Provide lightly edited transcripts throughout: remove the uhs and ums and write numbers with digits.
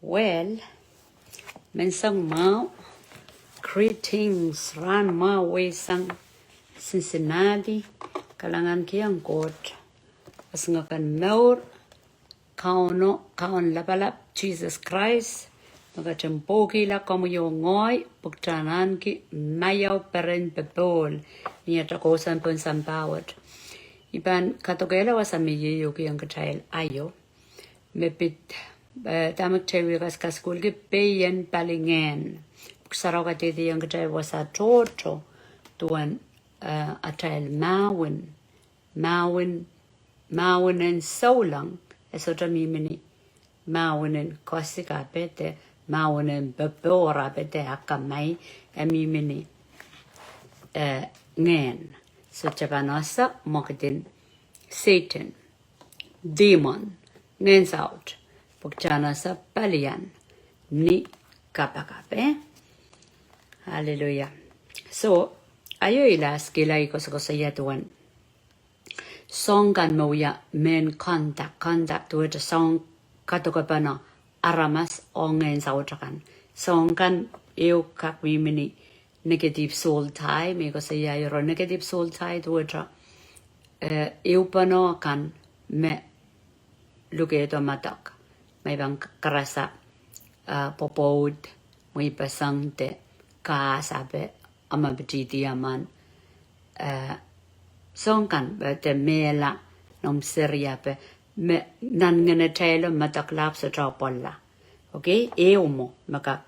Well, men sang mau greetings ran mau way sang Cincinnati kalangan kiang court asangakan maur kaon lapalap Jesus Christ magatempoki la como yo ngoy pugtanan ki mayaw peren pepol niya takosan pun sampawat iban katogela wasamiye yo ki ang katail ayo mepit tamak tewi kas kul ki peyen palingen saraka tedi yang katail wasa toto tuan atail Mawin en saulang esota mimini Mawin en kosika pete Mawin en bebora pete akamai mimini Ngehn so chabanasa mokitin Satan demon Ngehns out pukchanasa palian ni kapakape hallelujah so ayo ilas kilay ko sa yatuan song kan mo ya men contact with song katokapana aramas ongen sa utrakan song kan eu kak mini negative soul tie me ko sa yaro negative soul tie to utra eu pano kan me luke to matak may bang karasa popod mo ipasangte ka sabe ama betiti aman songkan bete mela nom seria pe me nan ngene telo matak lap sa trapolla okay eumo maka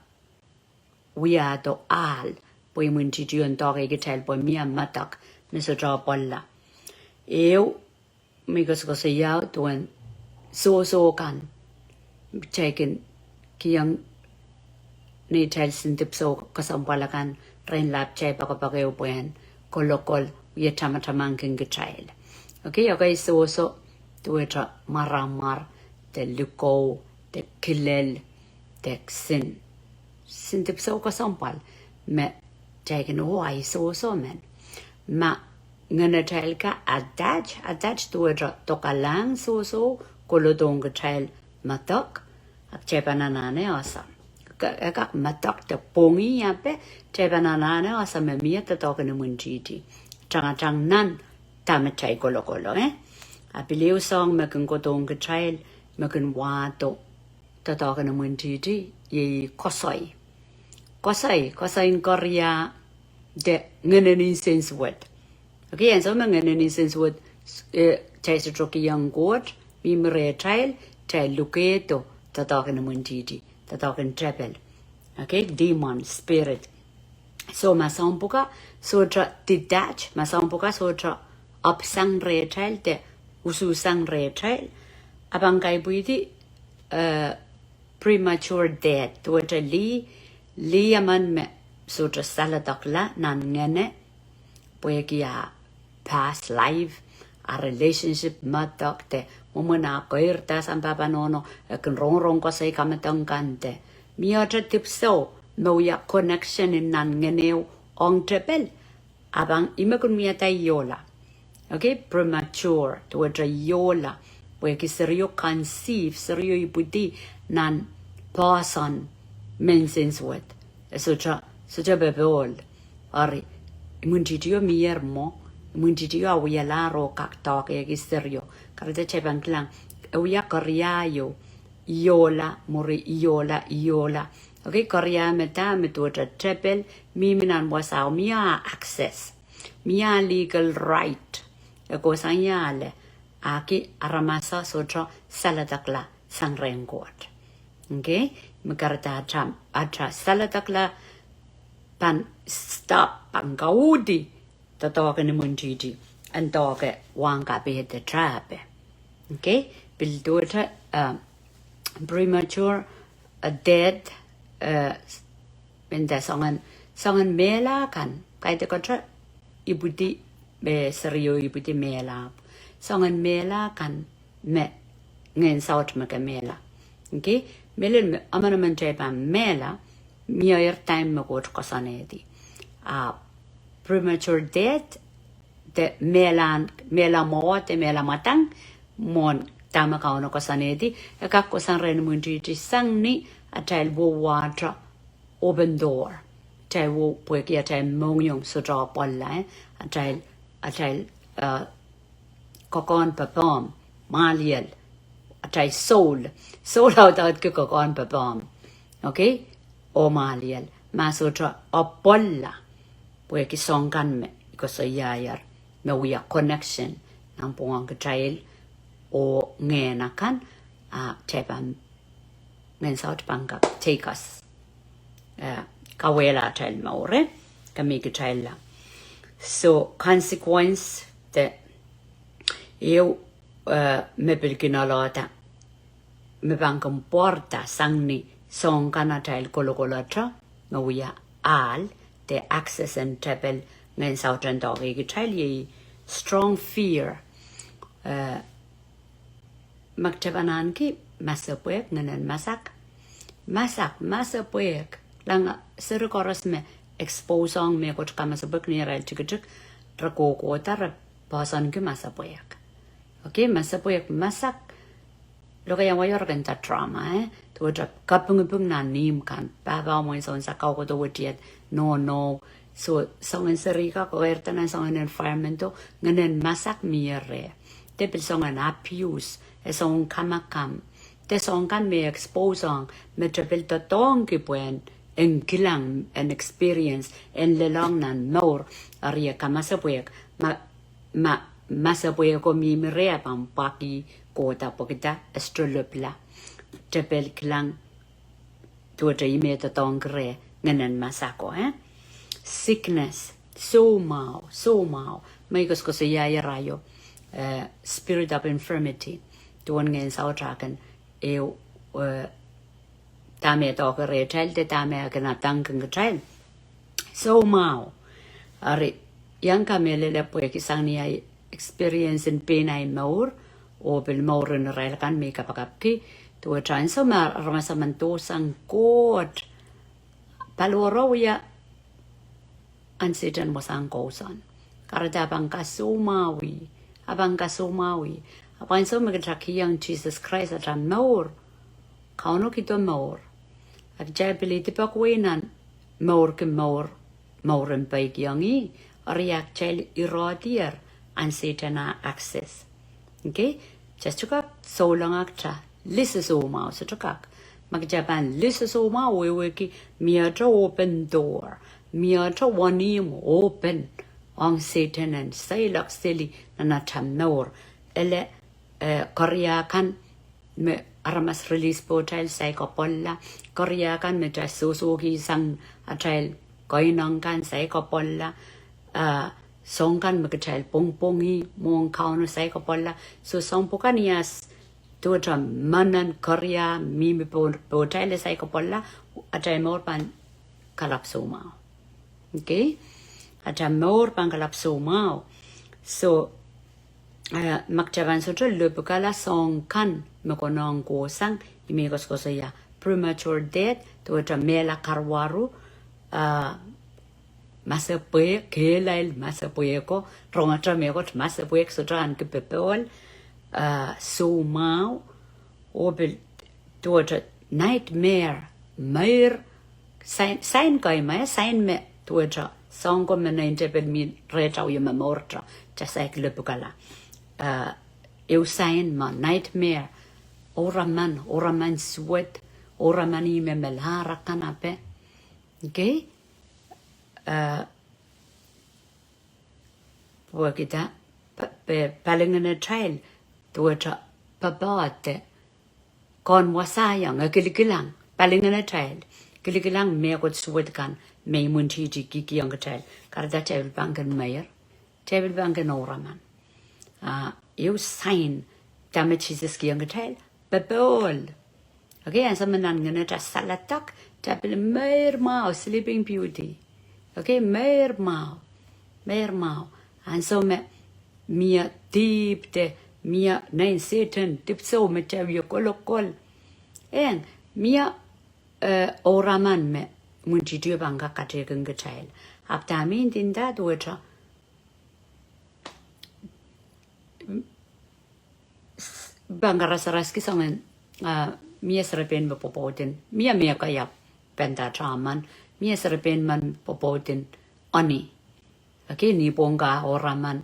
wia do al poi mun tition toge getel poi mia matak me sa trapolla eu migos ko se yao tuen so kan taken kiyang ni tel sintip so kasampalakan train lap chay pakapakeo puyan kolokol ya tamatamang king child okay so tueta maramar te luko te kilel te sin sintip so kasampal me taken why so men ma ngana child ka attach tueta tokalang so kolodong child matok ak chepananane asa kak matak te pongi yape chepananane asa me mia te token munjiti chang nan tamachai kolokolo apileu song me kan godong ke child me kan wato te token munjiti ye kosoi in korea de ngeneni sense word okay and so me ngeneni sense word chase troki young god mi mere child luketo te token munjiti te token treble okay demon spirit so masampuka sotra detach masampuka sotra upsang retrail te ususang retrail abang kai buiti premature death tuota li aman me sotra saladakla nan ngene poekia past life a relationship matak te momona koirta sampapa nono kan rong ko sai kamatang kante miota tipso no ya connection in nan ngeneu ong trepel abang imakun miata yola okay premature to a yola where ki serio conceive serio iputi nan person mentions what such bebol ari munjitio miermo munjitio awiyala ro kaktok e ki serio karate chebang klang uya koriayo yola muri yola okay korea meta metuota trepel miminan wasao mia access mia legal right ko sanyale aki aramasa sotra saladakla sangrengot okay makarata atra saladakla pan stop pangaudi tatoke ni munjiji antoke wanga be the trap okay bilduota premature dead benda sangan mela kan kaite kontra ibuti be serio ibuti mela sangan mela kan me ngen saut maka mela okay melen amana manjepa mela mier time mako kosanedi premature death the mela mo te mela matang mon tama ka ono kosaneti eka kosan ren munti ti sangni atel wo watra open door tai wo pweki atel mongyong so draw polla atel kokon papom maliel atel soul out ke kokon papom okay o maliel masotra opolla pweki songkan me ko sa yayar me we are connection nang pong ka child o Ngehn teban men south bank take us kawela child more kami ka child la so consequence the eu me pelkinalata me bankam porta sangni song kana child kolokolatra me we are all the access and table Ngehn south and dog ka child ye strong fear magtabanan ki masapwek nganan masapwek lang serukoras me expose ang me ko ka masapwek ni ral chikchik trako ko tar pasan ki masapwek okay masapwek masak lo kaya wayor kan ta trauma to ja kapung na nim kan baba mo son sa ka ko to wetiet no so songen serika ko ertanan songen environment nganan masak mire te personan abuse song kamakam te song kan me expose on me trapel to tong ki puen en kilang an experience en le long nan nor aria kamasapwek ma masapwek ko mi mire pam paki ko ta pokita astrolopla trapel kilang to te me to tong kre nganan masako sickness so mau may ko sa yaya rayo spirit of infirmity tuan Ngehn sao trakan eu tame to ka re child te tame ka na tang kan child so mau are yang kamele le po ki sang ni experience in pain ai more o bel more in rel kan me ka pakap ki to tran so ma ramasa man to sang kot paloro ya ansitan mo sang kosan karada bang kasumawi abang kasumawi Apan so magtraki yang Jesus Christ at more kauno kito more at jabili tipak winan more ke more and bike yangi or yak chel irodier and Satan access okay just to cut so long acta listen so mouse to kak magjaban listen so ma we wiki mere open door mere one open on Satan and say lock silly and not more ele Keriahla kan me aramas release po child psychopolla Keriahla kan me tra susugi sang a child koinong kan psychopolla song kan me child pongpongi mong kauno psychopolla so song po kanias to tra manan Keriahla mi po child psychopolla a child more pan kalapsoma okay a child more pan kalapsoma so magjaban sotra lupukala song kan mekonong ko sang imigos ko saya premature death to tra mela karwaru masapuek kelail masapuek ko ronga tra me ko masapuek sotra an ke pepol so mau obel to tra nightmare mer sign kai mai sign me to tra song ko men interpret mi retau yema mortra just like lupukala eu sign ma nightmare oraman sweat oramani me melara kanape okay wakita palingana child tuwa babate kon wasayang kilikilang palingana child kilikilang me ko sweat kan me munti ji gigi yang child karda child bankan mayor child bankan oraman you sign damage Jesus ki yang child babol okay and some nan ngana ta salatak tapil mer mau sleeping beauty okay mer mau and so me mia deep de mia nine Satan tip so me chavio kolokol en mia oraman me munti dio banga kate ganga child aptamin din da docha Bangarasaraski songen miesrepen me popotin. Mia kaya penta chaman. Miesrepen man popotin ani. Okay, ni ponga oraman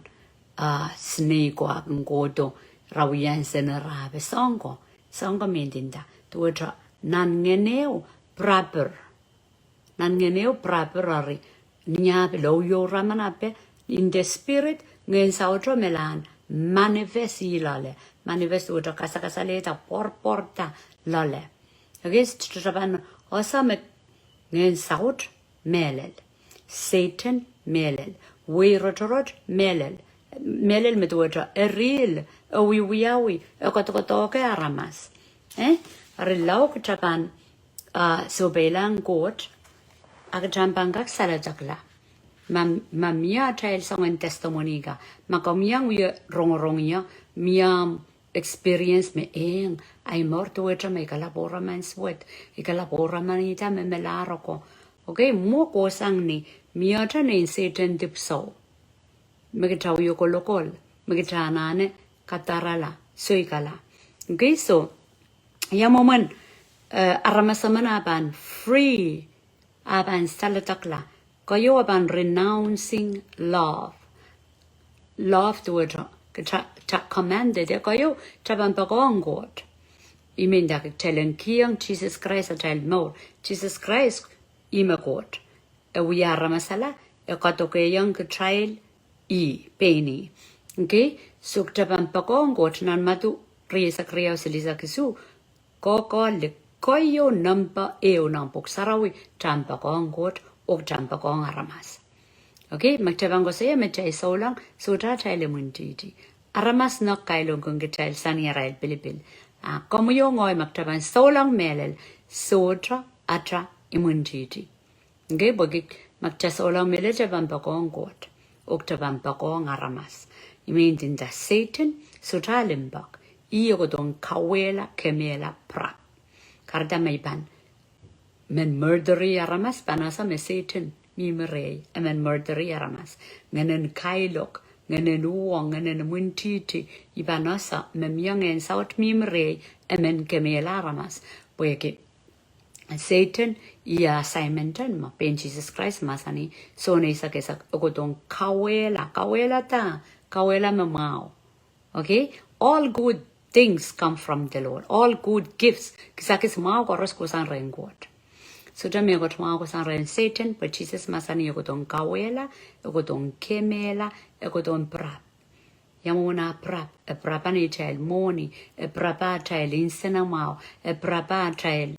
snake wa ngodo rawian senerabe songo. Songo mendinda. Tuwa nan ngeneo proper. Nan ngeneo proper ari. Nyabe lo yo ramanape in the spirit ngen sautro melan manifest ilale. Manifest uta kasa leta porta lale. Agest traban osame ngen saut melel. Satan melel. Weirotort melel. Melel metuota eril wiawi ekotoke aramas. Rilau traban so belang got agjampangak salajakla. Mamia child song and testimony ga. Makomiang we rongia miam experience me eng. I more to it to make a laboraman sweat. Ikalaboramanita me melaroko. Okay, mo ko sang ni miata ne Satan dip so. Megitaw yoko lokol. Megitanane katarala. Suikala. Okay, so yamoman aramasaman aban free aban salatakla. Kayo aban renouncing love. Love to it. Commanded. Kayo taban pagong God. Iminda tellen kiang Jesus Christ a child more. Jesus Christ ima God. We are ramasala. Katoke young child penny. Okay? So taban pagong God nan matu risa kriya silisa kisu. Koko le koyo nampa nampok sarawi tampa kong God o tampa kong aramas. Okay, magtabango saya metay solang sutra chile muntiti. Aramas no kailong kung gital sani rail pilipil. Como yo ngoy magtaban solang melel sutra atra imuntiti. Okay, bogik magtasolang melel taban pa kong God o taban pa kong aramas. Imindinda Satan sutra limbak. Iyo ko dong kawela kemela pra. Karda may ban. Men murderi aramas panasa me Satan mi merey. Men murderi aramas. Ngenen kailok. Ngenen uwang. Ngenen muntiti. Ibanasa me miyangen saut mi merey. Men kemela aramas. Boyake. Satan iya assignmentan ma. Pen Jesus Christ masani. So na isa kesa ko dong kawela. Kawela ta. Kawela me mau. Okay? All good things come from the Lord. All good gifts. Kisakis mao koros kusan ren God. So jami got mao kusan ren Satan, but Jesus masani yokoton kawela, yokoton kemela, yokoton prap. Yamuna prap, a prapani child moni, a prapa child insena mao, a prapa child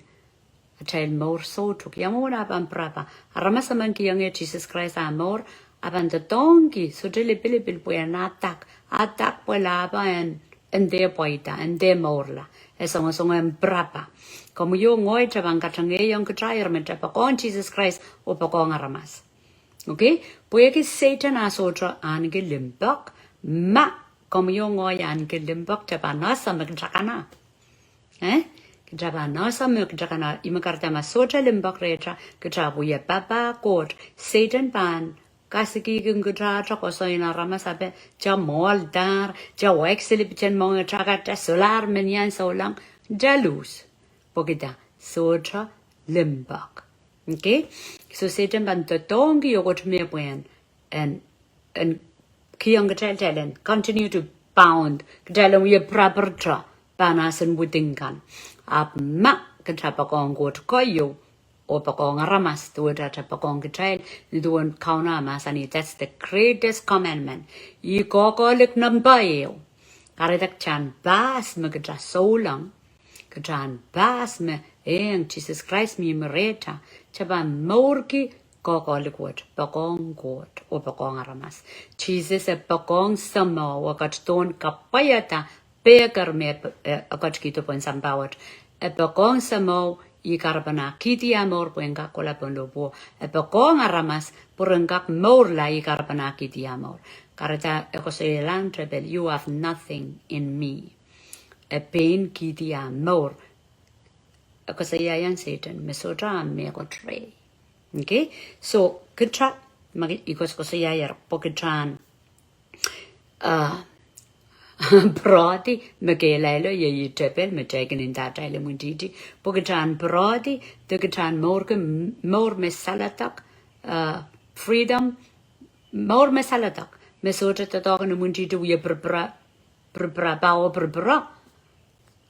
more so took. Yamuna ban prapa. Aramasaman ki young Jesus Christ amor, aban the donkey, so jelly pilibil po an attack po laba and their poita and their morla as long as on brapa como yo ngoy chabang katangay yung katrayer men tapakon Jesus Christ o pakong aramas. Okay, puweki Satan asotra ange limbak ma como yo ngoy ange limbak tabanasa magjakana tabanasa magjakana imakarta masotra limbak retra katrabu ya papa God Satan ban Kasiki gungudra chokosoina ramasabe ja moldar ja wexelipchen monga chakata solar menyan solang jalus pogida sotra limbak. Okay, so Satan ban totongi yogot me buen and kiyong tellen continue to pound tellen we proper tra banas and budingan up ma katapakong got koyo o pakong ramas to that pakong child doon kauna masani. That's the greatest commandment. I kokolik nambayo. Karadak chan bas magdra solang. Kachan bas me Jesus Christ mi mereta. Chaban morki kokolik wot pakong got o pakong ramas. Jesus e pakong sama wakat ton kapayata pegar me akat kito pon sambawat. E pakong sama I karabana kiti amor puenga kola pondobo e pokong aramas purengak more la I karabana kiti amor karata ekoselan trebel you have nothing in me e pain kiti amor ekoseyan Satan mesotra me kotre. Okay, so kitra magi ikos koseyayar pokitran Brody, Michaela, ye tepel, me taken in that elemunditi, Pogatan Brody, the Gatan Morgan, more mesalatak, freedom, more mesalatak, mesota the dog and munditi, we prepara, bao prepara,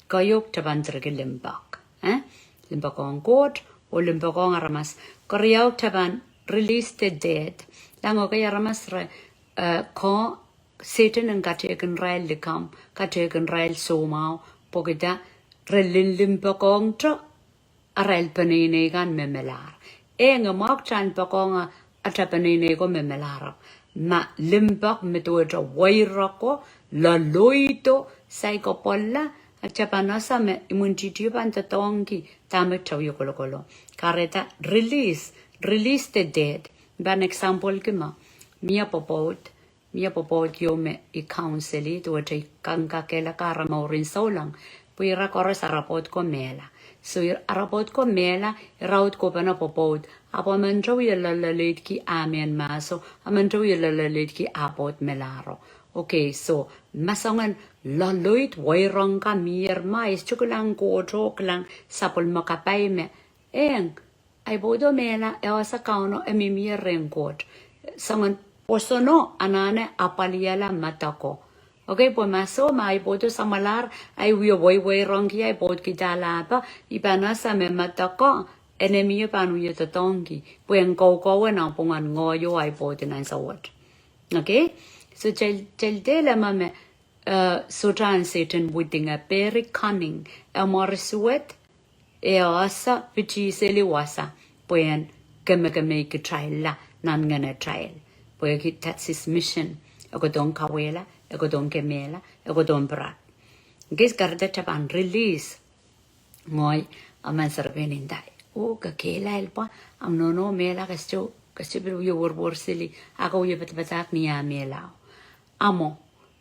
Kayok tabantreke limbak, Limbakon court, or Limbakon aramas, Keriahla taban, release the dead, Langoka aramas, Satan and Katakan rail the come, Katakan rail so mau, Pogida, Relin limpakong a rail panine gan memelar. Eng a mock chan pakonga a tapanine go memelar. Ma limbak metueta wairako, la loito, psychopolla, a chapanasa me imuntitup and the tongi, tamito yocolocolo. Careta, release the dead. Ban example kima, mia popot. Mia popot yo me I counseli to a kanka kela kara maurin so lang. Puira koras arapot ko mela. So arapot ko mela, raut ko pa na popot. Apo manjo yalalit ki amen maso, amanjo yalalit ki apot melaro. Okay, so masongan laloit wairong ka mir mais chukulang ko chok lang sapol makapay me. Eng, ay bodo mela, ewa kauno emimir renkot. Songan Osono anane apaliala matako. Okay, po maso mai bodo samalar ay way rongi ay bod kitala pa ipanasa me matako enemy panu yata tongi. Puen go na pongan ngoyo ay bod nan sawat. Okay, so tell mame Satan Satan witting a very cunning a morisuet e asa pichi seli wasa puen keme ki trial nan ngana trial. Porque that's his mission. Ego don kawela, ego don kemela, ego don brat. Gis garda tapan release. Moy aman sarbenin dai. O ka kela elpa am no mela kasto biru yo wor sili. Ako yo batak niya mela. Amo.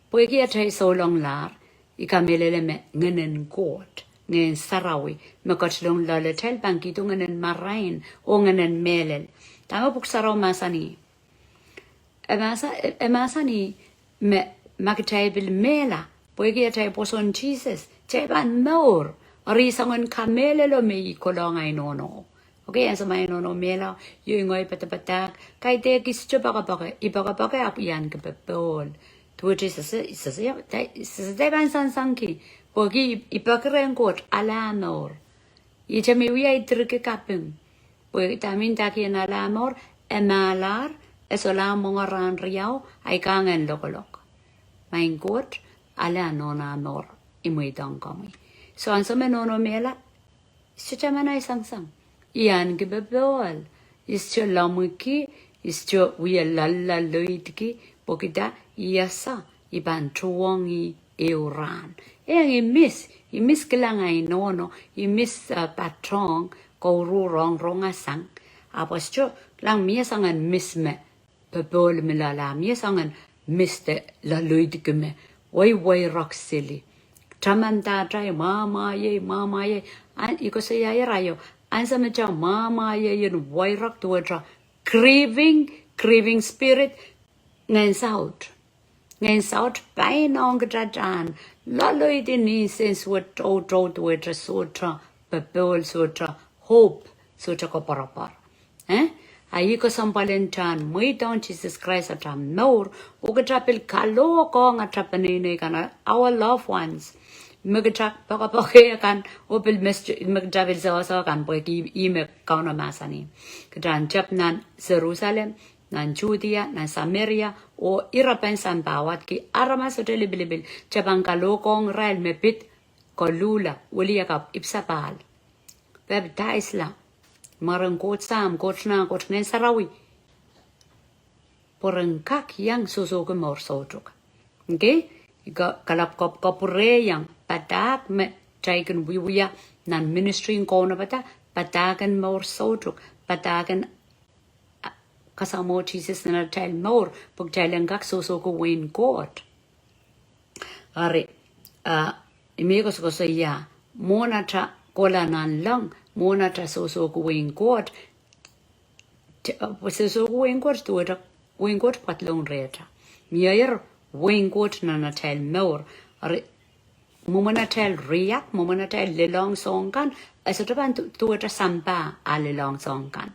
Porque atay so long lar. Ikamelele me ngenen court. Ngenen sarawi. Makatlong lalatel bangkito ngenen marain. O ngenen melel. Tama puksaraw masani. Emasa ni me makitaibil mela, poigi atay poson Jesus, cheban more, risongan kamele lo me kolonga inono. Okay, as my no mela, you ngoy patapatak, kay te kis ibagabaka ap yan kapapol. To which is deban sanki, pogi ipakren court alamor. Ichami we ay trike kapim. Poigi tamin taki an alamor, emalar, Esola mongaran riao ay kangen lokolok. Main court ala nona nor imuitang kami. So an some nono mela sichamanay sang. Iyan gibebol. Ischo lamuki, ischo we lalla luitki, pokita yasa iban chuongi euran. I miss kilangay nono, I miss patron, ko rong asang. Aposcho lang miasangan miss me. Pebol me la miasangan miste la luidgume way rock silly. Tramanda try mama ye and iko say rayo ansa me cha mama ye yin way rock to a grieving spirit ngen south pain on gajan la luidini sense what to it sotra pebol sotra hope sotra ko parapar Ayiko sampalentan muy don Jesus Christ atam nor ugatrapil kalo ko nga trapanine kana our loved ones magtrak pakapoke kan opil magjabil sa kan poki ime kauna masani kadran japnan Jerusalem nan Judea nan Samaria o irapensan bawat ki aramas bilibil jabang kalo kong rail mepit kolula uliakap ipsapal baptize la Marang kot sam, kot na, kot nen sarawi. Porang kak yang susu ke mor sojuk. Okay? Kalap kop kopure yang patak me jaikan wiya nan ministry kona bata patakan mor sojuk. Patakan kasamo Jesus na tel mor pag telang kak susu ko win kot. Are imigos ko sa iya mona ta kola nan lang Mona ta so going court. So going court to it, going court patlong reta. Mier wing goat na tail more mumana tail riak mumana tail le long song kan as a taban to a samba a le long song kan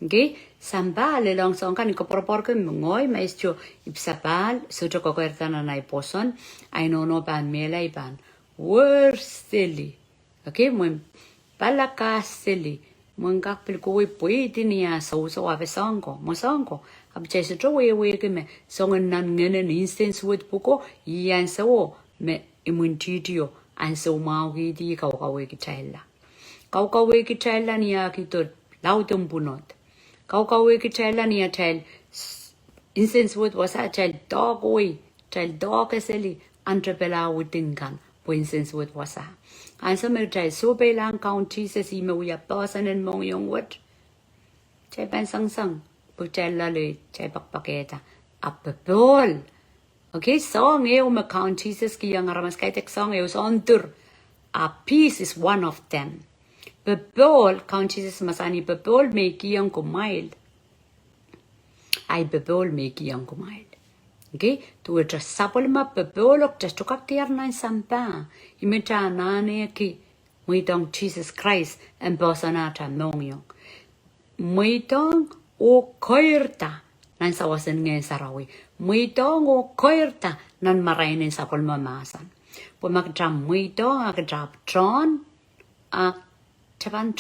okay samba le long song kan ko propor ke ngoy maestro ipsapal so to ko kertana na iposon I no ban mela ban worstly okay mun palaka silly mun kak pil ko pui tinia so ave songo mo songo ab chese to we ke me song nan ngene instance with puko yan so me imuntitio an so ma gi di ka we ki taila ni ki to lautum punot ka we ki taila ni tel instance with was a child dog eseli entrepela within for instance with was a and some try so be lang county says me we a person and mong yong what chai ban sang bu chai la le chai paketa up bol okay song eu me county says ki yang aramas kai tek song eu on tur a peace is one of them bol county says masani bol me ki yang ko mild ai bol me ki yang ko mild okay tu e sapol ma bol ok just to kaktiar na sampa imeta nane ki muitong Jesus Christ and bosanata mongyo muitong o koirta nan sawasan Ngehn sarawi muitong o koirta nan marainin sapol mamasan po magdram muitong agdram tron a taban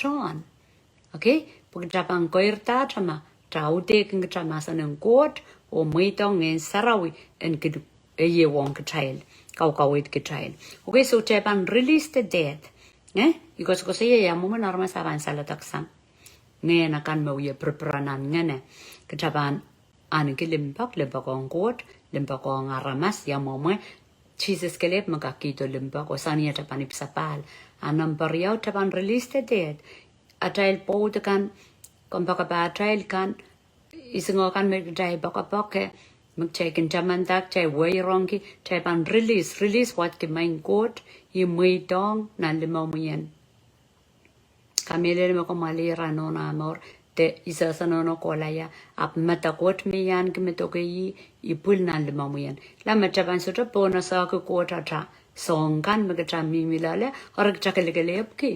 okay po gdrapang koirta tama traute keng tramasan ng court o muitong Ngehn sarawi and kidu ye wong child kawit child okay so taban release the dead because ko saya mo normal sa ban sala taksan Ngehn akan mau ye perperanan ngene ketaban an kilimpak lebakong kot lembakong aramas ya mo Jesus kelep makakito lempak o sania tapan ipsapal anam pariau tapan release the dead atail po kan kompaka atail kan isingo kan megdai bakapoke magchekin tamantak chai way ronki tapan release what ki main court i muitong nan limamuyen kamele me ko malira no na amor te isa sanono kolaya ap matakot me yan ki metoke yi ipul nan limamuyen la mataban sota pona sa ko kota ta song kan magata mimilale or chakele ki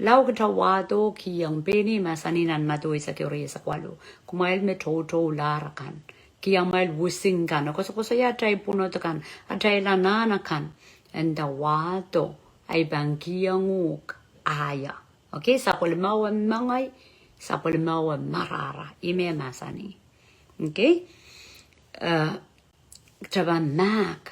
law kita wado ki yang beni masani nan mado isa ki ore sa kwalo kumail me toto lara kan ki amal wusing kan ko so ya tai puno to kan atai la nana kan and the wado ay bangki nguk aya okay sapol mawa mangay sapol mawa marara ime masani okay traban mak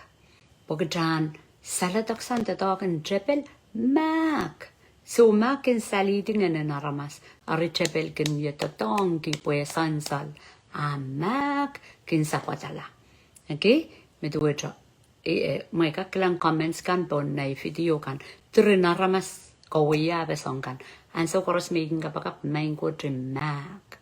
pogatan salatak santa token trepel mak so mak in saliting and naramas ari trepel kin yetatong ki pue sansal a mak kin sapatala okay meduetra may kaklang comments kan pon na video kan naramas kawaya besongkan and so koros making kapakap main ko mak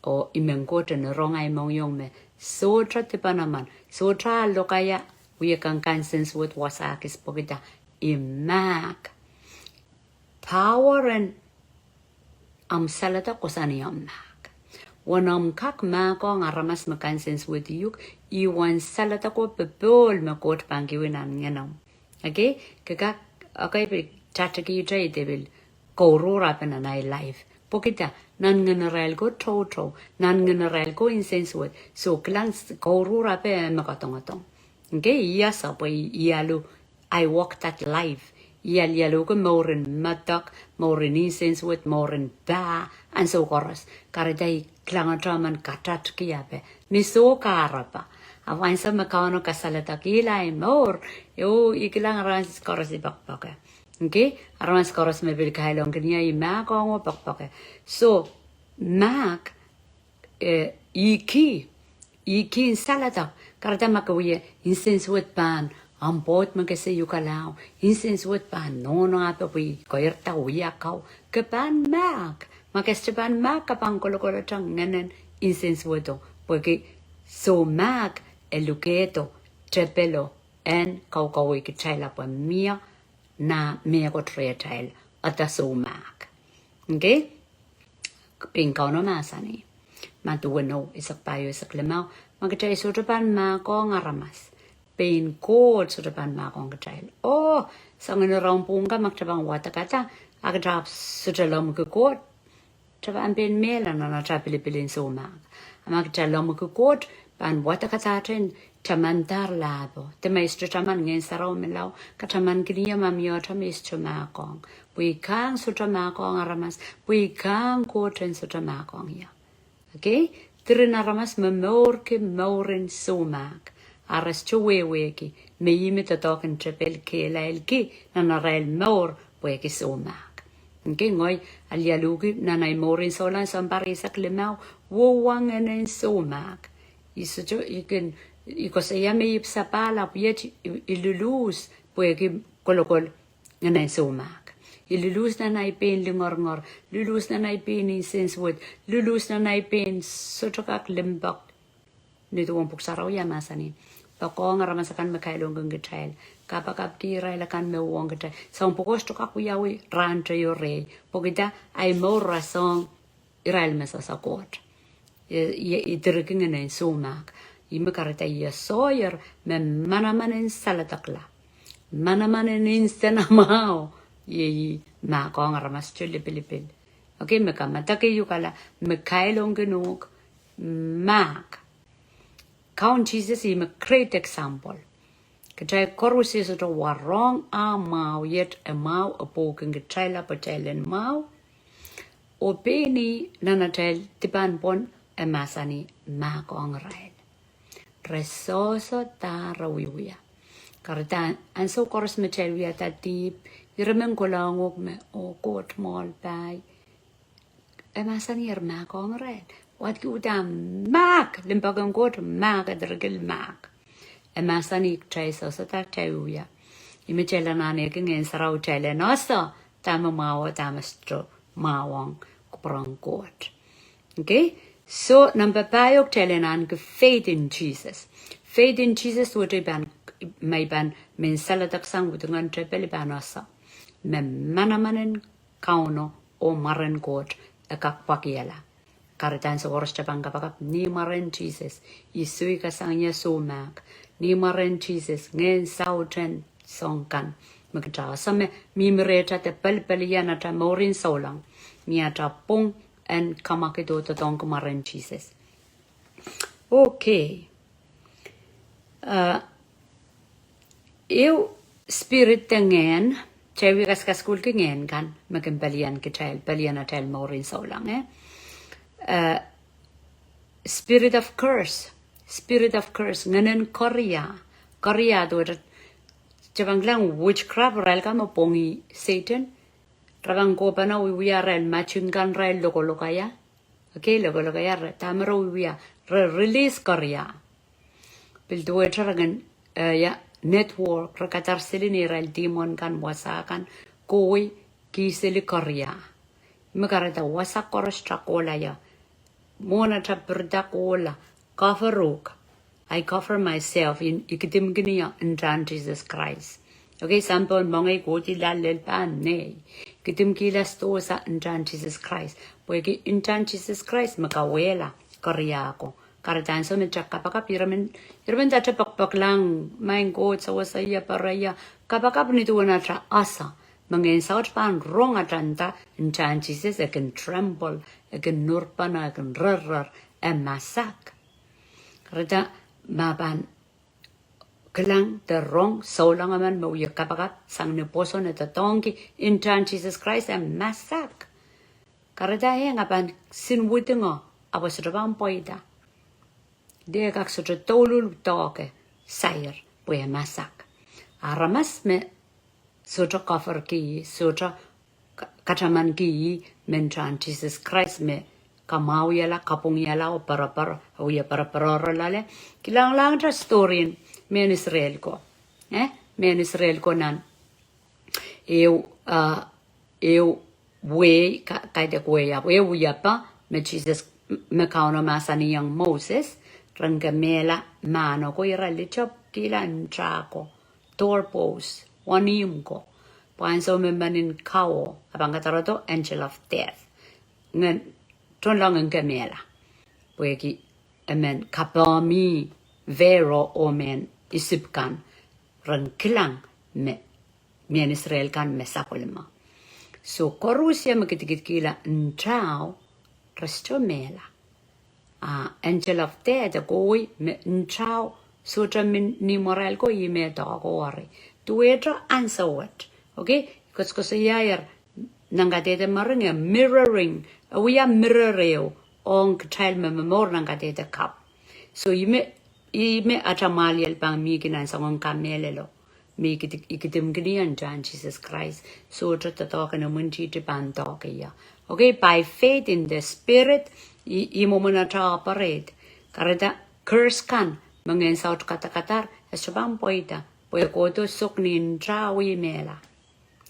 o imeng ko rongai mongyong me so tra tipanaman so tra lokaya we can consens with wasakis pogita imak power and salata kusani mak wanam kak mako ngaramas makansens with you iwan salata ko bebol makot pangiwinan ngenam okay kagak okay tataki jay devil korora penanay life pokita nan general go toto nan general go insense with so clans korora pe makatong okay yes apo yalu I walk that life yalu ko moren matak moren insense with moren ba and so chorus karaday klangatraman katat kiape ni so karapa awan sa makano kasalata kilay more yo ikilang ras chorus ibakbaka okay aramas koros me bil kailong kenya I mak ngo pakpake so mak iki salata karata makawiye insense with pan ampot magase yukalao insense with pan no ato pi koyerta uya kau kepan mak makestepan mak kapang kolokolo tang ngenen insense with porque so mak eluketo trepelo en kaukawi kichaila pa mia na mea ko treatail at the so mak okay pingkaw no masani matuwano isak payo isak lemaw magchay sotapan ma ko ngaramas pain coat so ban ma kong ka child oh sang in rong pung ka mak chabang wata kata ag drop so lom ko coat chaban ben mela na cha pilipilin so ma amak cha lom ko coat ban wata kata ten taman dar labo te maestro taman ngin sarau melau ka taman kiniya mamio ta maestro ma kong pui kang so ma kong aramas pui kang coat en so ma kong ya okay trin aramas memor ke morin so mak aras chuweweki me yimi to token trepel ke laelki na rael mor pweki somak nke ngoy alialugi na nay morin solan son parisak lemau wowang en somak isujo iken ikose yame ipsa pala puyet ilulus pweki kolokol en somak ilulus na nay pen lingorngor lulus na nay pen insenswood lulus na nay pen sotokak lembak nito wong puksaraw yamasani pakong ramasakan makailong genggetel kapakap kirai lakan me wong gete sa pokos to kakuyawi rantre yo rei pokita ai mo rasong irail mesa sakot ye idirking en sumak imekarata ye soyer me manamanen salatakla manamanen instenamao ye ma kong ramas chule pilipil okay mekamatake yukala makailong genuk mak Count Jesus is a great example. Kajai korus is a warong a mau yet a mau a poke and getaila patelin mau. O penny nanatel tipan pon a masani mak on rail. Resoso ta rawiwia. Karatan and so korus metelvia that deep. You remember long me o court mall by a masani er mak on rail. What you done, Mac, Limpagan got Mac at the regal Mac. A masanic trace also that tauya. Imichelan aking and sarau telen also, Tamamao, Tamastro, Mawang, Kuprong court. Okay? So, number 5 telen faith in Jesus. Faith in Jesus would be ban, may ban, mean saladak sang with an trepelibanasa. Me manamanen kauno o maran court, a kakpakiela. Karitan sa oras Japan kapag ni maren Jesus isui kasangnya sumak ni maren Jesus nghen sauten songkan magta same mimreta te pelpeliana ta morin solang miata pong and kamakido to tong maren Jesus. Okay. Eu spirit tengen chewi kas kul kengen kan magem pelian kitel peliana tel morin solang spirit of curse nganen Korea do jabang lang witchcraft ral ka mo pongi Satan trabang ko pa na we are matching kan ral lokaya okay lokaya tamro we are release Korea bil do tragan ya network rakatar selini ral demon kan wasakan koi kiseli Korea makarata wasak koros trakola ya Mona taperdakola, cover I cover myself in ikitimginia in Jesus Christ. Okay, sample mongai koti lalel pan ne. Kitim kila stosa in Jesus Christ. Porque in Jesus Christ makawela Keriahla. Karatan so me chakapaka piramen data pakpak lang main god sa wasaya paraya kapakap nito wanatra asa. Mangin south pan wrong atanta in Jesus I can tremble, I can nurpana, I can rrr and masak. Rada maban klang the wrong so long a man mo yakapakat sang ne poso na tatongi in Jesus Christ and masak. Karada yang apan sin wutingo abos rabang poida. Dia kak sutra tolul toke sayer puya masak. Aramas me Sotra cover ki, sotra kataman ki, mentran Jesus Christ me, kamau yala, kapung yala, o parapara, o ya parapara lale, kilang lang tra story men Israel ko. Men Israel ko nan. Eu we, kaida ko ya, we ya pa, me Jesus, me kauna masani yang Moses, rangga mela, mano ko ira lichop, kilan trako, doorpost. Wanium ko. Panso membanin kao. Abang kataroto, angel of death. Ngan, ton lang ang kamela. Pweki, amen, kapami, vero, omen, isip kan ren kilang me mian Israel kan me sapolma so korusia makitikit kila nchao resto mela angel of death koi me nchao so min ni moral ko ime to ko ore tuetra answer what okay because yair nangatete maringa mirroring we are mirroreo on child memor nangatete kap so ime atamaliel bang mi ginan sangon kamelelo mi ikitim gnian John Jesus Christ so to talk and munchi to ban talk ya okay by faith in the spirit imomuna ta operate kareda curse kan mangen saut kata-katar esbang poida poe ko to soknin trawi mela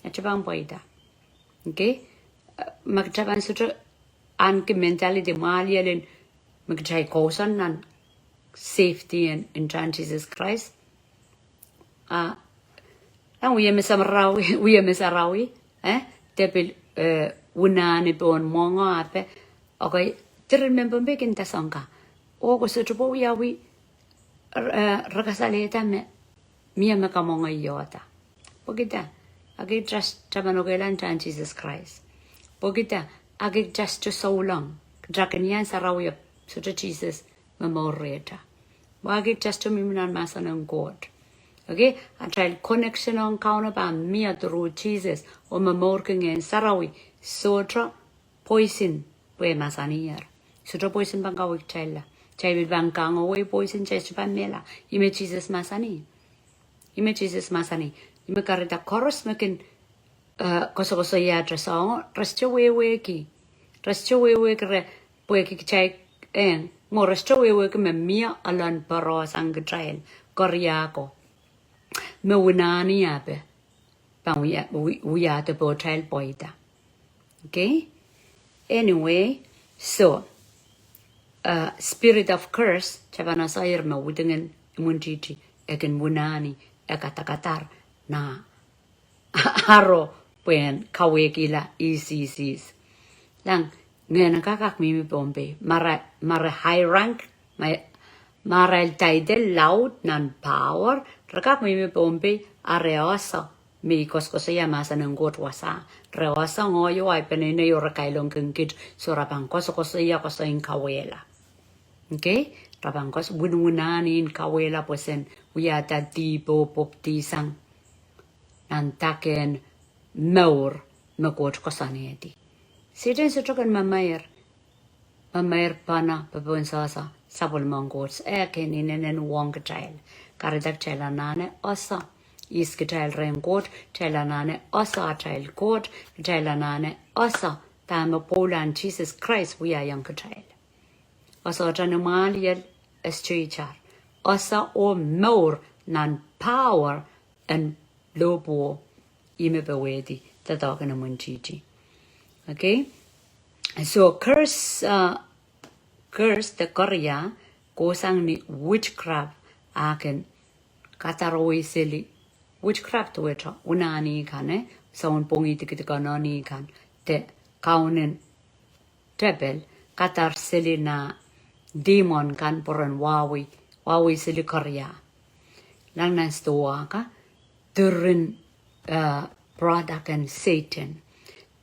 esbang poida okay magtaban sutra an ke mentality malielen magtai kosan nan safety and in John Jesus Christ and we mesarawi tepil unani bon monga ape okay to remember making the sangka o ko sutra po yawi rakasaleta me kamonga yota pogita agi just tamanogelan John Jesus Christ pogita agi just to so long drakanian sarawi sutra Jesus memoreta wagi just to miminan masanang God okay I tried connection on counter ban me through Jesus or memorking in sarawi sutra poison we masanier sutra poison bangawik chela chai bangkang away poison chest ban mela ime Jesus masani ime karita chorus makin koso ya dressong resto we kre poeki chai en mo resto we me mia alan paros ang trail Keriahla me winani abe pan we are the portal poida okay anyway so spirit of curse chabana sair me wudingen munjiti egen winani ekatakatar na haro pen kawekila ECCs lang ngena kakak mimi bombe mara high rank mara el title loud nan power kakak mimi bombe areosa mi kosko ya masa ngot wasa reosa ngoyo ai penene yo rakailong kengkit sorabang kosko ya koso in kawela okay rabang kos bununani in kawela posen uya tipo poptisang nantaken maur makot kosaneti Siden sutrakan mamayer pana babon sasa sabol mangots ken inenen wong child karadak chelanane osa is child rengot chelanane osa child god chelanane osa tama polan Jesus Christ we are young child osa tanumaliel estrichar osa o more nan power and lobo imebewedi tadagana munchiti okay so curse the Keriahla kosang ni witchcraft aken kataroi seli witchcraft wecha unani kane saun pongi tikikanani kan te kaunen tebel katar seli na demon kan poran wawi seli Keriahla lang nan stoa ka durin product and Satan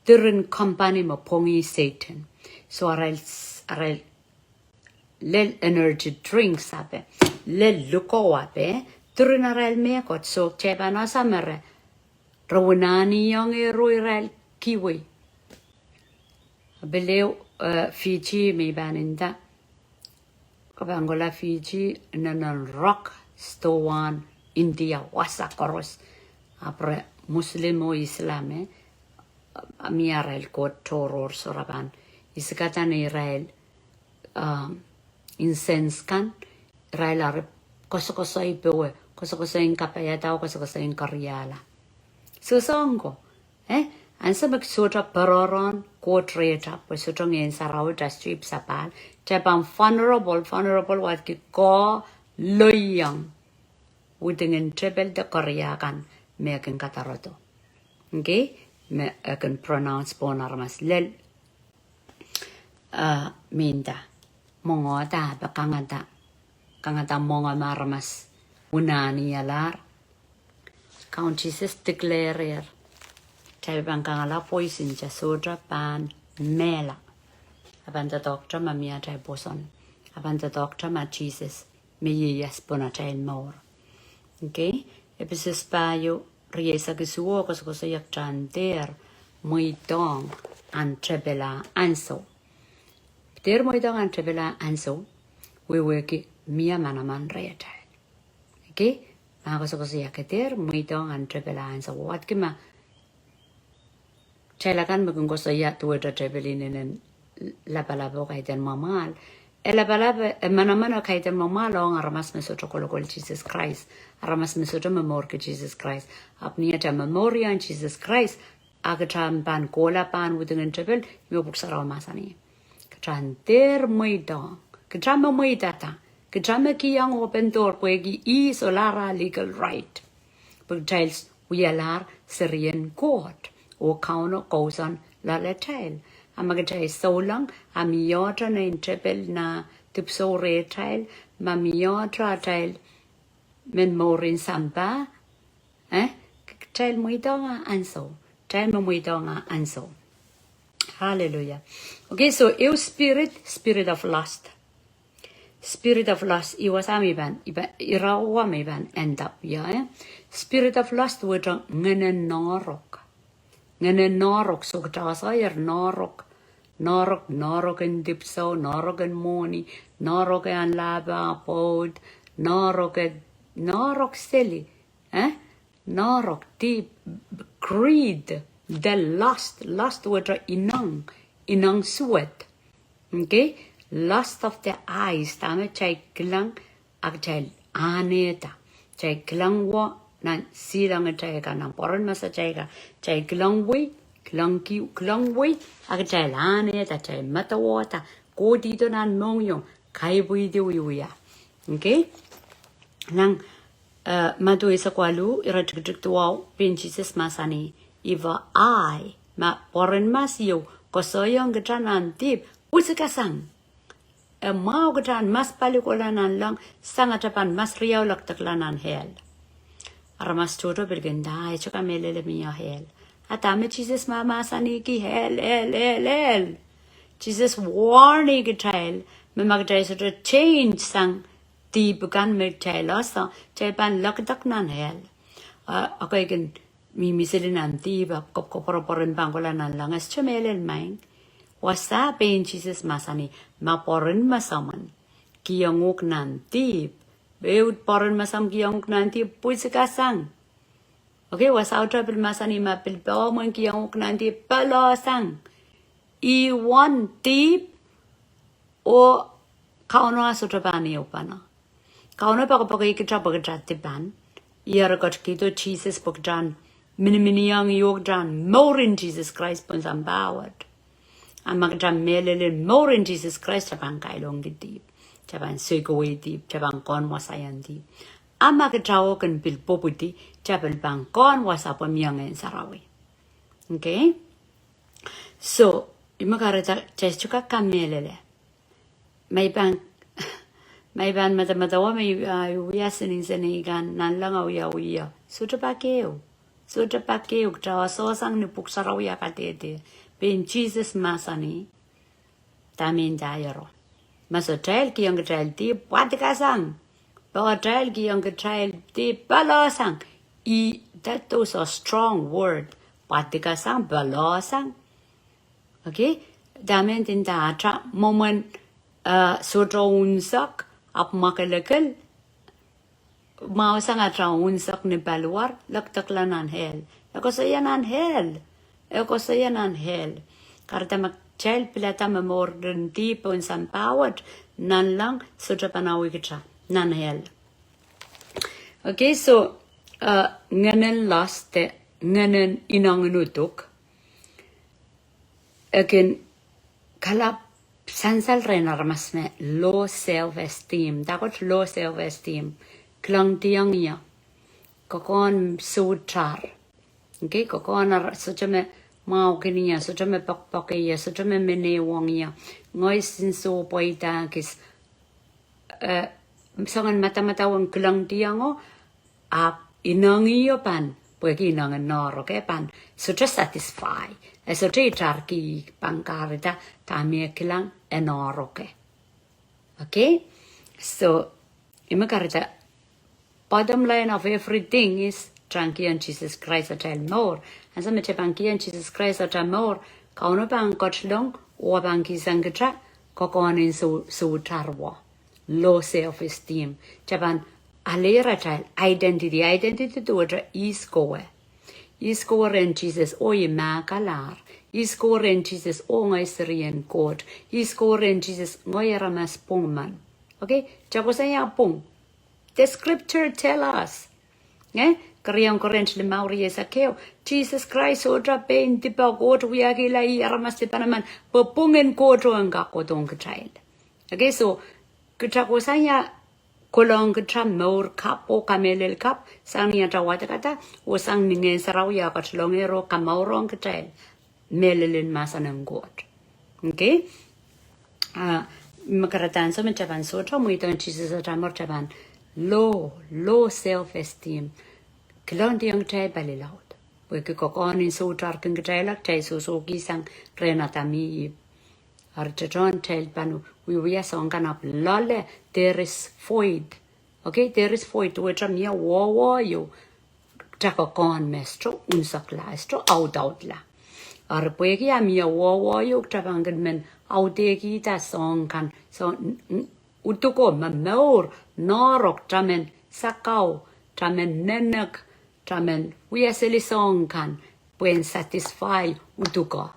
During company mo pongi Satan. So aral lel energy drink sabe. Lel luko wape. During aral me kot so cheba na samere. Rawunani yung iral kiwi. Beleu Fiji may baninda. Kabangola Fiji nanan rock stowan India wasa koros. Apre Muslim o Islam Miarael kot toror soraban iskatan Israel incense kan Israel are koso ipewe koso in kapayata koso in Keriahla so songo ansa maksota paroron kot reta posotong en sarau ta strip sapal tapang vulnerable wat ki ko loyang witingen trebel de Keriahla kan meken kataroto okay me akan pronounce ponarmas lel minda mongo ta kangata mongo marmas unani alar. Count Jesus declare. Chai bangala poison jasodra pan mela. Aban the doctor mamia chai boson. Aban the doctor ma Jesus. Me yes bona chai more. Okay? Episis payo riesa kisuo kosa yak chan der muy dong an trebela anso. Der muy dong an trebela anso. We work mia manaman reta. Okay? Ma kosa yak der muy dong an trebela anso. What kima Chelakan magungo sa ya tuwa trebelin in labalabo kaitan mamal. Elabalaba manamano kaitan mamal ang aramas mesoto kolokol Jesus Christ. Aramas mesoto memor ke Jesus Christ. Apniya ta memoria in Jesus Christ. Agatan pan kola pan within trebel yo buksara masani. Katran der moida. Katrama moidata. Katrama ki yang open door pwegi is olara legal right. But child we alar Syrian court. O kauno kausan la letel. Amagatai so long, amiota na intrepel na tipso retail, mamiota tail, men morin samba, tail muidonga anso, tail muidonga anso. Hallelujah. Okay, so eu spirit of lust. Spirit of lust, iwas amiban, irawa miban end up, yeah. Spirit of lust would ngene norok. Ngene norok so ktasayar norok in dipso, norok in moni, norok in laba pod, norok silly, norok deep greed, the lust with inang sweat, okay, lust of the eyes, tame chay klang agchal aneta, chay klang wa. Nan silang chay ka nang poron masa chay ka chay klang wei aga chay lane ta chay matawata ko dito nan mongyong kai bui di uya okay nang madu isa kwalu iratik tuaw pin Jesus masani iva ai ma poron masyo kosoyong gatanan tip usikasang mau gatan mas palikolanan lang sangatapan mas riyaw laktaklanan hell Aramas todo bergenda, hecho camele mia hell. Atame Jesus mama saniki hell. Jesus warning a child, me magdai sort of change sang the began me tell us, Japan lakdak nan hell. Okay, me misilin and thief, copper and bangolan and long as chamele mine. Was that pain Jesus masani, ma porin masaman. Kiyangok nan thief. Beud poron masam kiyong nanti pusikasang. Okay, was out trouble masani mapil pomon kiyong nanti palosang. Iwan tip o kauno asutapani upana. Kauno pagapagay kitrapagatiban. Yaragot kito Jesus pagjan. Mini young yogjan. More in Jesus Christ ponsambawat. Ang magjan melelin more in Jesus Christ apang kailong deep. Japan Sugoy deep, Japan Gon was I and deep. Amagajaw can build poputi, Japan Bang Gon was up on young and Sarawi. Okay? So, Imagarata Chestuka Camelele. My ban Madamadawa may yasin Zenigan, Nanlanga we are. Sutapakeo. Jawa Sosang the Puxarawia Catete, being Jesus Masani, Tamin Diaro. Masa child ki young child di patikasang. But child ki young child di balosang. That those are strong word. Patikasang balosang. Okay? Damen din ta moment soto unsak ap makalakal. Mausang atra unsak ni balwar laktaklanan hell. Eko sayanan hell. Karta child pilata memorden deep on some power, none lang, so Japanawikitra, none hell. Okay, so nganen last, nganen inanganutuk. Again, kalap sansal renarmasme, low self-esteem. Dagot low self-esteem. Klang tiang ya. Kokon sutar. Okay, kokon such a Mau kenia, so to me pockpocket, so to me mene wong ya. Ngoi sin so boy dankis Sangan mata-mata wang kelang tiango inangi yo pan pwegi inang nor okay pan so just satisfy so charki pangkarita tamie kelang enor okay so imakarita bottom line of everything is trankian Jesus Christ at more and some chepankian Jesus Christ at more kauno pang kochlong o banki sangatra kokonin so tarwa low self-esteem. Japan alera child identity to what is goe. Is goe in Jesus oye makalar. Is goe in Jesus o ngai Syrian court. Is goe in Jesus ngoy ramas pongman. Okay? Jagosaya pong. The scripture tell us. Eh? Keriang korent le mauri esakeo. Jesus Christ odra pain tipa got wiagila I ramas tipanaman. Popungen koto anga kodong child. Okay, so Kutagosaya kolong kutra more cup o kamelel cup sang niya tawata kata o sang ningen sarawya katlongero kamaurong katel melelin masa ng god. Okay? Makaratan sa mencapan sotra mo ito ang Jesus at amor capan low self-esteem. Kilong diyang chay balilaut. Pwede kokonin sotrar kong katelak chay susuki sang renatami Archajon tell panu we are song up lole there is void. Okay, there is void which are near war you takokon mestro unsakla out la. Arpegi amia war you tabangan men outegi ta song can so utuko mamor norok tamen sakau tamen nenek tamen we are silly song can when satisfy utuko.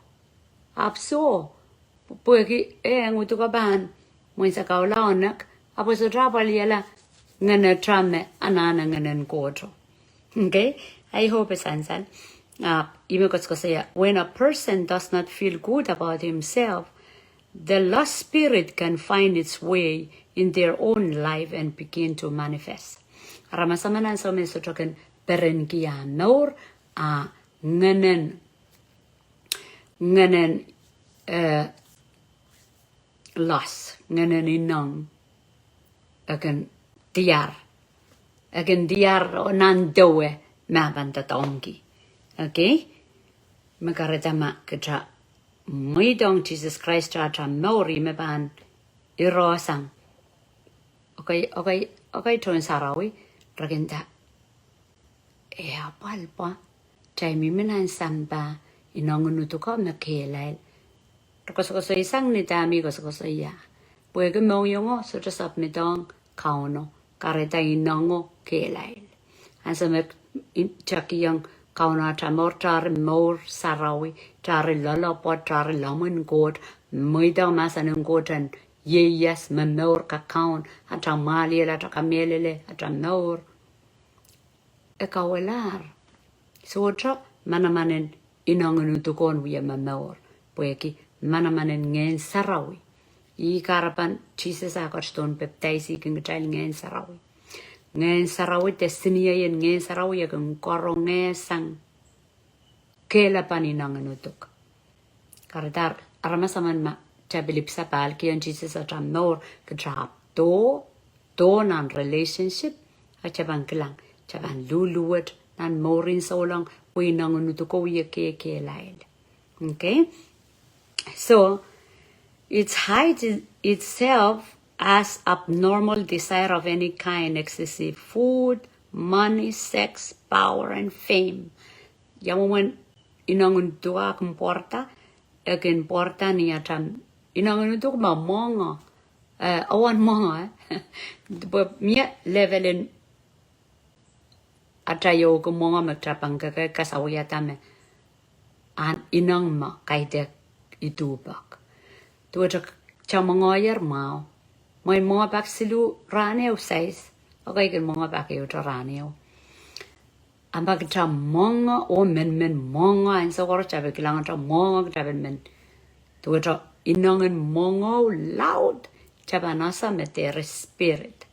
Abso Puegi ang utuka ban mo sa kaulaonak apo sa trapaliela ngana trame anana nganan koto. Okay? I hope it's answered. When a person does not feel good about himself, the lost spirit can find its way in their own life and begin to manifest. Ramasamanan sa mesotoken perenkia nor nganan loss nganan inang akan diar o nandoe mabanta tongi okay makaretama kata muidong Jesus Christ cha mori meban irosang okay ton sarawi ragenda palpa chai miminan samba inangunutuka mekelal Because isang ni dami ko ya. Pwede mo yung so just up me dong kauno kareta inango kelail. Ansa me chaki yung kauno chamor char mor sarawi char lalapot char lamun god muida masanung godan yes me mor ka kaun atamali la takamelele atamor ekawelar. So cha manamanen inangunutukon wiya me mor. Pwede manamanen Ngehn sarawi. I karapan Jesus akaston baptize keng child Ngehn sarawi. Ngehn sarawi destiny yen Ngehn sarawi keng korong sang kela paninang nutuk. Karadar aramasaman ma chabilip sa pal kiyan Jesus atam nor kajab do nan relationship achaban kelang chaban luluwat nan morin solang winang nutuko ye ke lail. Okay? So, it hides itself as abnormal desire of any kind, excessive food, money, sex, power, and fame. Yaman inangun tuwa kumporta, importa niya tam inangun tuwa monga, awan monga, miya levelin atayo ko monga magtrapang kasawiya tame, an inang ma kaidek itubak. Tuwa cha mangoyer mau. May mga bak silu ranew size. Okay kan mga bak yung ranew. Ang bak cha mga o men mga. Ang sa koro cha kailangan cha mga cha men. Tuwa cha inangan mga loud. Cha ba nasa meter spirit.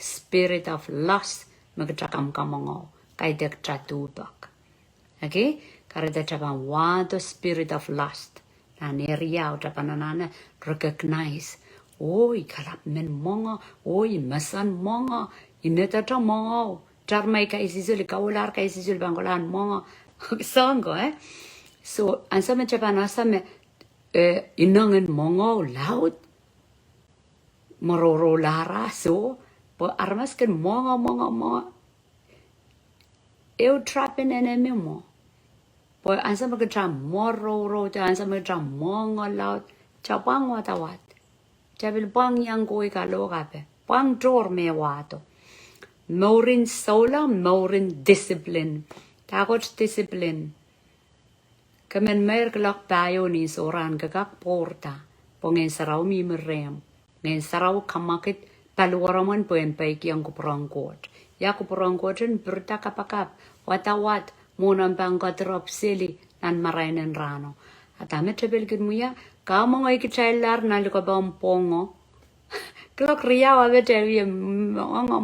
Spirit of lust. Magchakam ka mga. Kay dek cha tubak. Okay? Karada cha ba want the spirit of lust. Area out of anana recognize oi kalap men monga oi masan monga ineta ta monga charmai ka isisul kaular ka isisul bangolan monga songo so ansame chapana same inangen mongo laut mororo lara so po armas ken monga eu trapen enemy mo po ansame ke tra mororo ta ansame tra mongo laut chapang watawat chabil bang yang koi ka lo kape bang dor me wato morin sola morin discipline tagot discipline kamen mer klok tayo ni soran kakak porta pongen sarau mi merem ngen sarau kamakit paluaraman poen paiki yang kuprangkot ya kuprangkoten berta kapakap watawat monam bangkatrop seli nan marainen rano atame tebel muya kamo ngai kichailar naliko bompongo klok ria wa betewi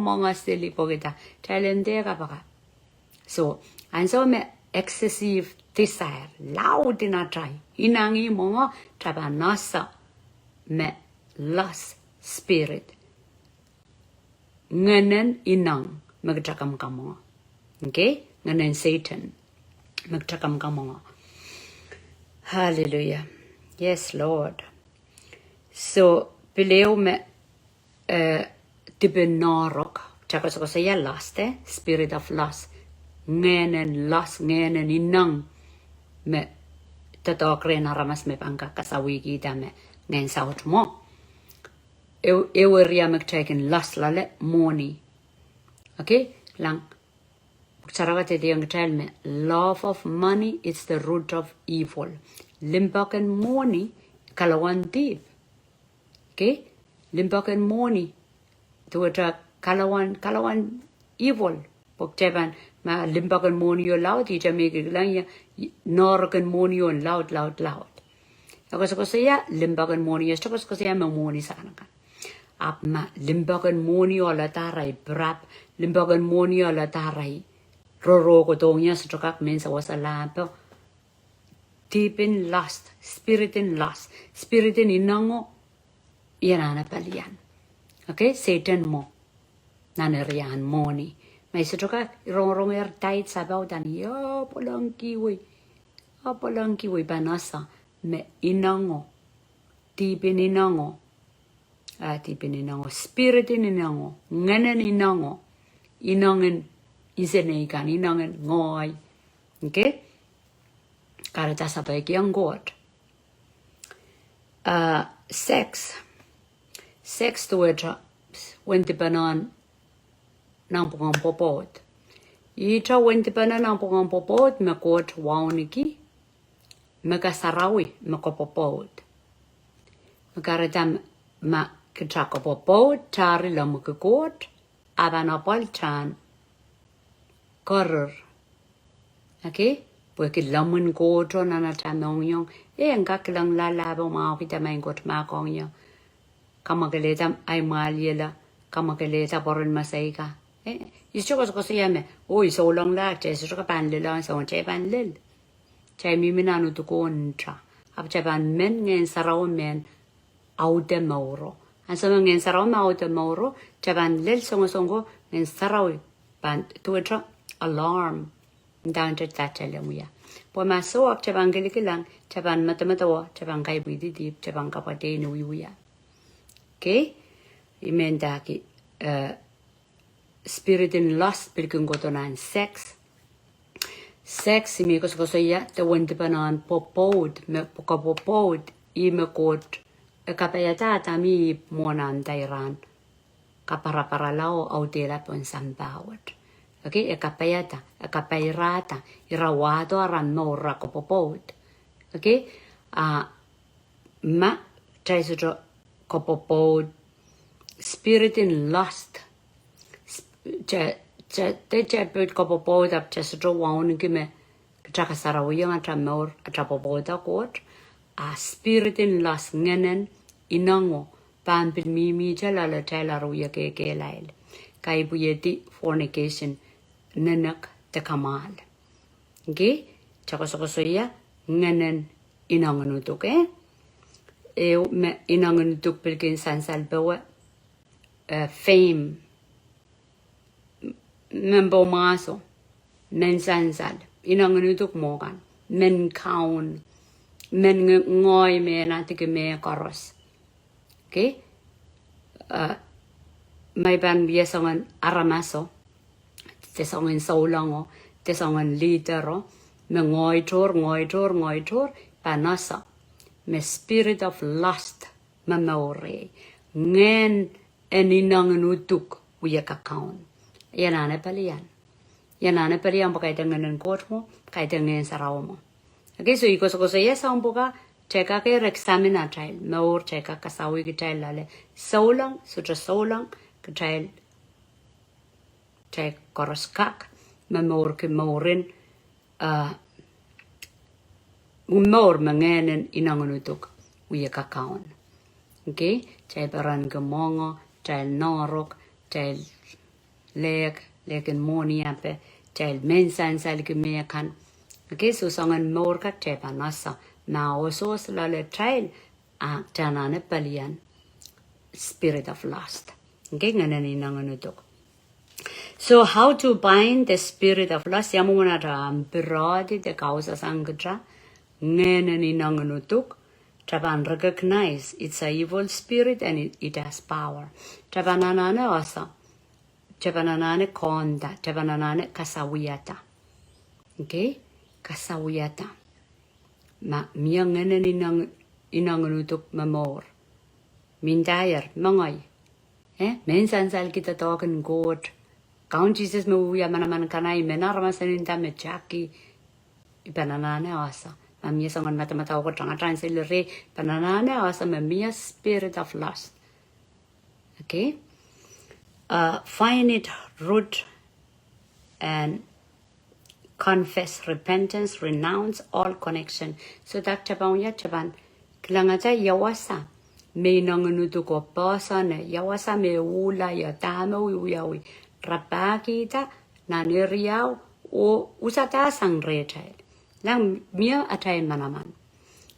monga seli pogita talente kapaka so anso me excessive desire loud in a try inangi mongo tabanasa me lust spirit ngenen inang magtakam kamo okay ngenen Satan magtakam kamo hallelujah yes Lord so pileu me tibenorok chakasoko saya lust spirit of lust ngenen lust ngenen inang me tatokren aramas me pangka kasawi kita me ngen saut mo ria taken last lale money okay lang saragate de yang tell me love of money is the root of evil limbaken money kalawan deep okay limbaken money to attract kalawan evil pokteban ma limbaken money yo loud di jamaica lang ya norken money yo loud ako saya limbaken money ya ako saya money sana kan apma limbagan money ala taray brap limbagan money ala taray roro ko tongnya sejak mensa wasalapo deep in lust spirit in inango yana palian okay Satan mo nanerian money may sejak rong tight sabaw dan yo polangkiwi banasa me inango deep in inango ati pininango spirit ininango ngenen inango inangen iseneikan inangen ngoy okay karata sabay kiyang god sex to it wenti panan nang pungang popot ita wenti panan nang pungang popot me kot wauniki me kasarawi me kopopot karata ma kitako popot tari lamu kekot abanapal chan koror okay porque lamun koto nana tanong yung engak lang lalabo ma kita main kot ma kong yung kamakeleta ay maliela kamakeleta poron masaika isto ko siya me oi so long la che so ka panlela so che panlel che mi minanu to kontra ab che ban men ngen saraw men aude mauro anso ngen saraw ma aude mauro che ban lel songo ngen saraw ban tuetra alarm down to tatele muya po ma so ab che ban gelikilang che ban matamatawa che ban kai bidi dip che ban kapate ni wiya okay imenda ki spirit in lust pilkung gotonan sex imi ko ya te wente panan popod me popod I me kot kapayata mi monan tairan kapara lao autela pon sambawat okay kapayata kapairata irawato aran norra ko popod okay ma taiso ko popod spirit in lust te put ko popod ap taiso waun kime Chakasarawiya atramor atrapopoda kot a spirit in lust ngenen inango pampil mimi chalala talaruya ke lail kai buyeti fornication nenak te kamal okay chakasokosoya ngenen inango nutuk eu me inangan tuk pilkin sansal bawa fame men bo maso men sansal inangan tuk mogan men kaun men ngoy me na tike me koros okay may ban biasangan aramaso tesongan saulango tesongan litero me ngoy tor panasa me spirit of lust mamore Ngehn eninangan utuk uya kakaon yanane palian pakai dengan kormo kai dengan sarawmo okay so iko so ya samboga cheka ke examina child maur cheka kasawi ke child lale saulang ke child check koroskak mamor ke morin umor mangenen inanganutuk uya kakaon okay child paran ke mongo child norok child leken moniape child mensan sal ke mekan okay so sangan mor ka chepa nasa na oso lale child tanane palian spirit of lust okay nganan inanganutuk. So how to bind the spirit of lust? Yamuna bradi the causa sangra Ngehn inanganutuk. Traban recognize it's a evil spirit and it has power. Trabananane asa. Trabananane konda. Trabananane kasawiyata. Okay? Kasawiyata. Ma Ngehn inanganutuk mamor. Mindayar mangay. Mensansal kita token God. Count Jesus me uya manaman kanay menaramasan inta me chaki ipananane asa mamia sangon mata ko tanga translate pananane asa mamia spirit of lust okay find it root and confess repentance renounce all connection so that chaban klangata yawasa me nanganutu ko pasane yawasa me ula ya tama uyawi rapakita naneriau o usata sangretai lang mia atai manaman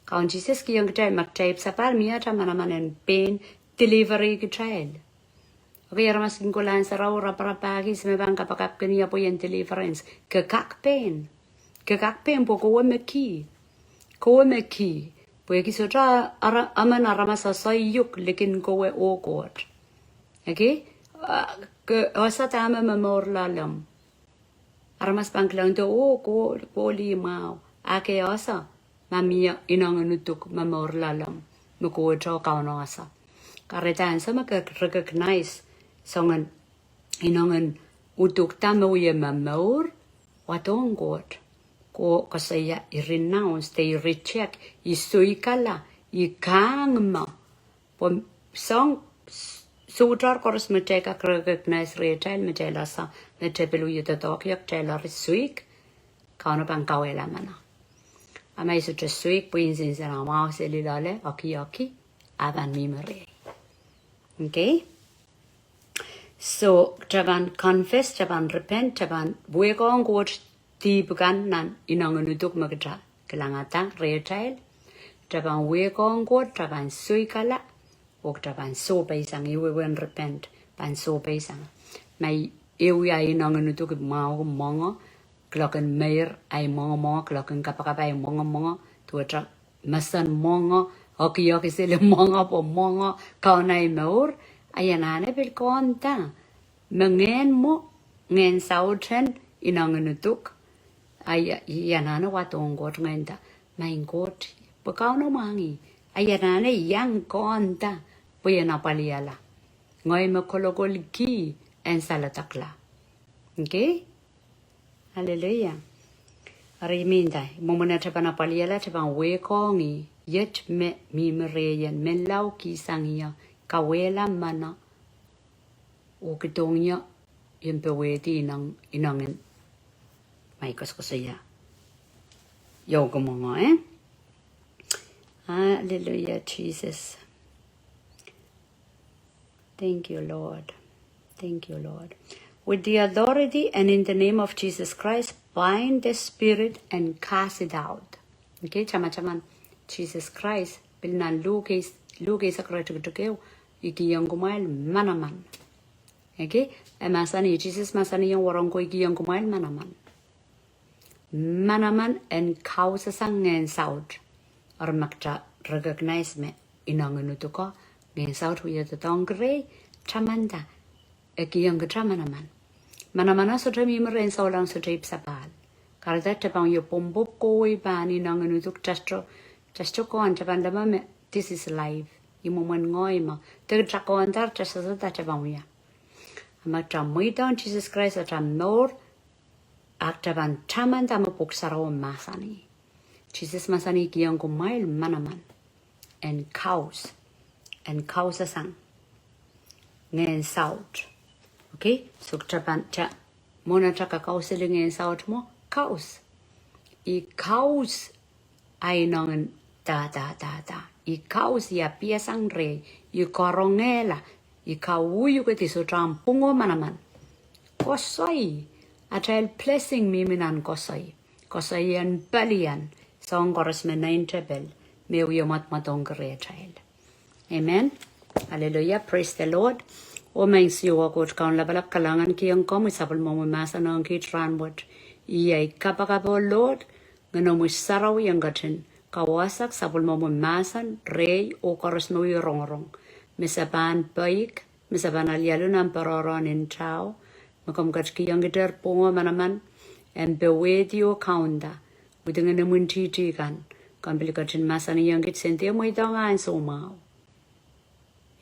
kaun Jesus ki yang kai maktai sapar mia ta manaman en pain delivery ki child okay ramas kingolan sarau rapaki sme bang kapakap kenia po yen deliverance ke kak pain po ko me ki po ki sotra aman ramasa sayuk lekin ko we o god okay ke asa tama mamor lalam aramas panglang to ko limao ake asa mamia inanganutuk mamor lalam muko to kauna asa karetan sama ke recognize songan inangan utuk tama uye mamor watong god ko kasaya i-renounce they reject isuikala ikangma pom song Sutar koros meteka recognize retail metela sa metepelu yeta tokyak tela risuik kauna pang kawela mana amai su suik puinsin sana mau selilale aki aban mimere okay so taban confess taban repent taban buekong god ti bukan nan inanganutuk magata kelangata retail taban buekong god taban suikala Okta ban so paisang iwe wen repent ban so paisang mai ewi ai nanganutuk mau mongo klokken meer ai mongo klokken kapakapa ai mongo tuatra masan mongo oki sele mongo po mongo kaunai maur ayanane bil konta mengen mo ngen sauten inanganutuk ay yanana watong got ngenda main got pakauna mangi ayanane yang konta Puyana paliala. Ngoy makologol ki en salatakla. Okay? Hallelujah. Ariminda. Momona tapana paliala tapan wekongi. Yet me mimreyen men lau ki sangia. Kawela mana. O kitongya. Yempeweti inangin. May kasaya. Yo kumongo Hallelujah, Jesus. Thank you, Lord. Thank you, Lord. With the authority and in the name of Jesus Christ, bind the spirit and cast it out. Okay, chaman. Jesus Christ, Bilnan luke sakretu tukeu iki yang kumail manaman. Okay? Masani Jesus masani yang warong ko iki yang kumail manaman. Manaman and causa sang Ngehn saut. Or makta recognize me inangunutuko Ngehn saut huya tong grey chamanda. Eki yang chamanaman. Manamana so tami meren saulang so tape sapal. Karata tapang yo pombop koi ban inangunutuk Just ko antapandama this is life. Imuman ngoima. Tegako antar just as that tabamuya. Amatamui down Jesus Christ at a nor actaban chamandama boksaro masani. Jesus masani kiyango mile manaman. And cows. And cows asang. Ngehn saut. Okay? So taban cha. Mona taka cows Ngehn saut mo. Cows. I cows. Ay nongan da. I cows ya piasang re. I korongela. I kawuyu ke tiso trampungo manaman. Kosoi. Atel blessing me minan kosoi. Kosoi yan balian. Song koros me nain tebel. Me uyomat matongere child. Amen. Hallelujah. Praise the Lord. O main siwa kot kaun labalak kalangan kiyang komi sapal mo masa nang kitranwat. Iyay kapakapo Lord. Ngano mo saraw yang gatin. Kawasak sapul mo masan, rey o koros mo rongrong. Misaban baik, misaban alialo ng paroron in tao. Makamkat kiyang gider pungo manaman. And bewedi o kaunda. Udang na muntitikan. Kampilikatin masan iyang git senti mo itangan sumaw.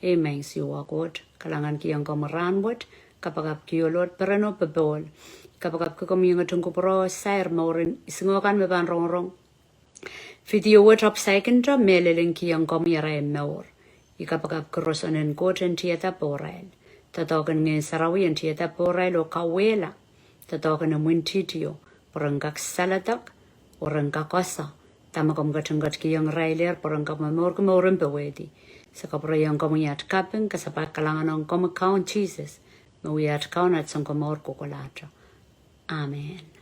Amen siwa kot. Kalangan kiyang kamaranwat. Kapagap kiyo Lord perano pebol. Kapagap kakamiyang atong kupro sair maurin. Isingokan me ban rongrong. Video wat op second meleling kiyang komira maur. Ikapagap krosonen goten tieta porel. Tatogan Ngehn sarawi en tieta porel o kawela. Tatogan na muntitio. Porangak salatak. Orangak kosa. Tamakom gatangat kiyang railer. Porangak mamor kumorin bewedi. Sa kaprayang komiyat kapeng. Kasapat kalangan ng komakaon Jesus. Mawiyat kaon at sang komor kukulatra. Amen.